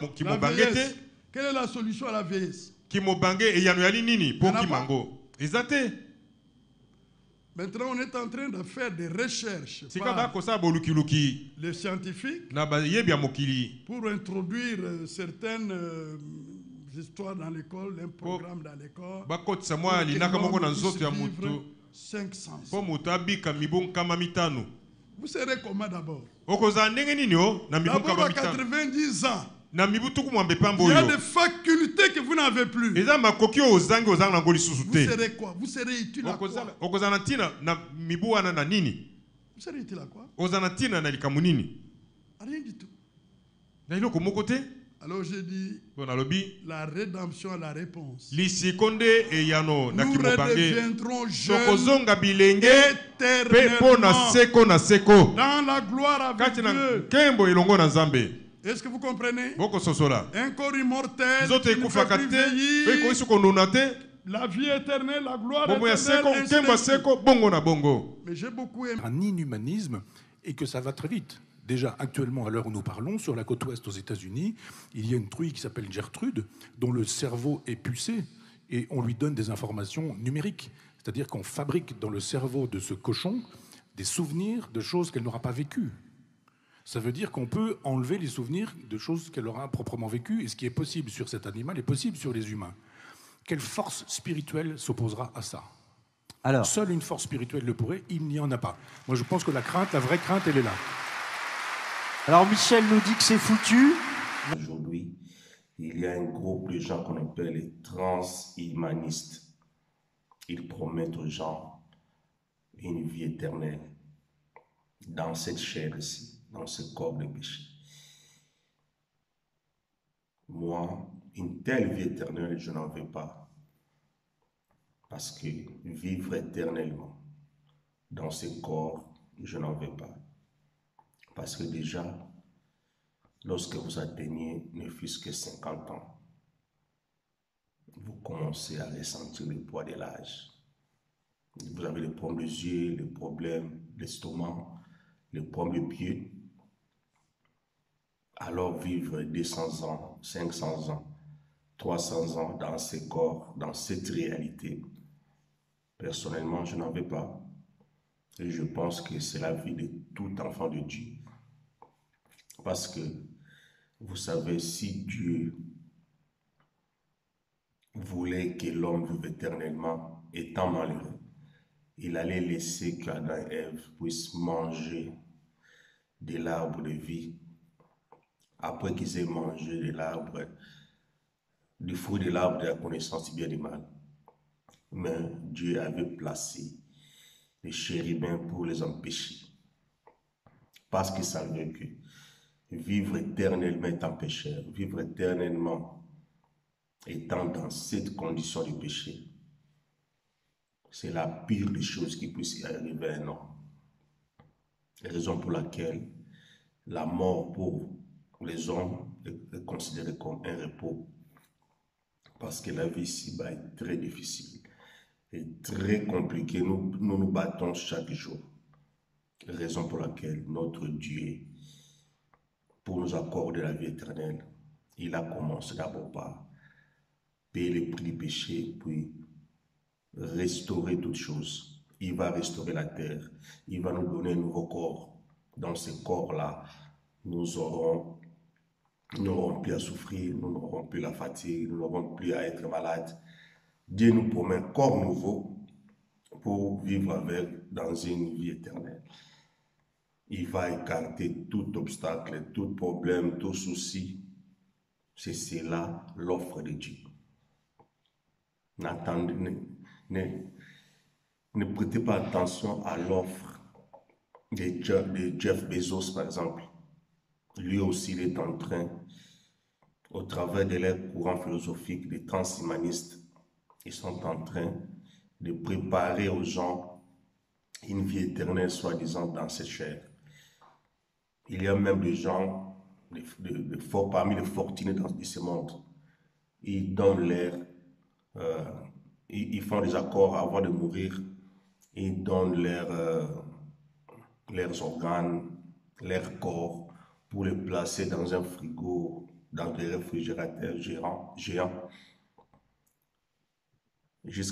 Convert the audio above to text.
La vieillesse. Quelle est la solution à la vieillesse? Maintenant, on est en train de faire des recherches par les scientifiques pour introduire certaines histoires dans l'école, un programme dans l'école, pour que l'homme puisse vivre 500 ans. Vous serez comment d'abord? D'abord à 90 ans. Il y a des facultés que vous n'avez plus. Vous serez quoi? Vous serez utile à quoi? Vous serez utile à quoi? Rien du tout. Alors j'ai dit, la rédemption est la réponse. Nous redeviendrons jeunes éternellement dans la gloire avec Dieu. Est-ce que vous comprenez? Un corps immortel qui ne fait plus vieillir, la vie éternelle, la gloire éternelle, mais j'ai beaucoup aimé un inhumanisme et que ça va très vite. Déjà, actuellement, à l'heure où nous parlons, sur la côte ouest aux États-Unis, il y a une truie qui s'appelle Gertrude, dont le cerveau est pucé, et on lui donne des informations numériques. C'est-à-dire qu'on fabrique dans le cerveau de ce cochon des souvenirs de choses qu'elle n'aura pas vécues. Ça veut dire qu'on peut enlever les souvenirs de choses qu'elle aura proprement vécues, et ce qui est possible sur cet animal est possible sur les humains. Quelle force spirituelle s'opposera à ça? Alors, seule une force spirituelle le pourrait, il n'y en a pas. Moi, je pense que la vraie crainte, elle est là. Alors, Michel nous dit que c'est foutu. Aujourd'hui, il y a un groupe de gens qu'on appelle les transhumanistes. Ils promettent aux gens une vie éternelle dans cette chair-ci, dans ce corps de péché. Moi, une telle vie éternelle, je n'en veux pas. Parce que vivre éternellement dans ce corps, je n'en veux pas. Parce que déjà, lorsque vous atteignez ne fût-ce que 50 ans, vous commencez à ressentir le poids de l'âge. Vous avez les problèmes des yeux, les problèmes de l'estomac, les problèmes de pieds. Alors vivre 200 ans, 500 ans, 300 ans dans ces corps, dans cette réalité, personnellement, je n'en veux pas. Et je pense que c'est la vie de tout enfant de Dieu. Parce que, vous savez, si Dieu voulait que l'homme vive éternellement, étant malheureux, il allait laisser qu'Adam et Ève puissent manger de l'arbre de vie. Après qu'ils aient mangé de l'arbre, du fruit de l'arbre de la connaissance du bien et du mal. Mais Dieu avait placé les chérubins pour les empêcher. Parce qu'il savait que vivre éternellement étant pécheur, vivre éternellement étant dans cette condition de péché, c'est la pire des choses qui puisse arriver à un homme. Raison pour laquelle la mort pour les hommes est considérée comme un repos. Parce que la vie ici-bas est très difficile et très compliquée. Nous battons chaque jour. Raison pour laquelle notre Dieu, pour nous accorder la vie éternelle, il a commencé d'abord par payer le prix du péché, puis restaurer toutes choses. Il va restaurer la terre. Il va nous donner un nouveau corps. Dans ce corps-là, nous n'aurons plus à souffrir, nous n'aurons plus la fatigue, nous n'aurons plus à être malades. Dieu nous promet un corps nouveau pour vivre avec dans une vie éternelle. Il va écarter tout obstacle, tout problème, tout souci. C'est cela l'offre de Dieu. Ne prêtez pas attention à l'offre de Jeff Bezos, par exemple. Lui aussi, il est en train, au travers de leur courant philosophique, des transhumanistes, ils sont en train de préparer aux gens une vie éternelle, soi-disant, dans cette chair. Il y a même des gens, parmi les fortunés de ce monde, ils donnent ils font des accords avant de mourir, ils donnent leurs organes, leur corps, pour les placer dans un frigo dans des réfrigérateurs géants jusqu'à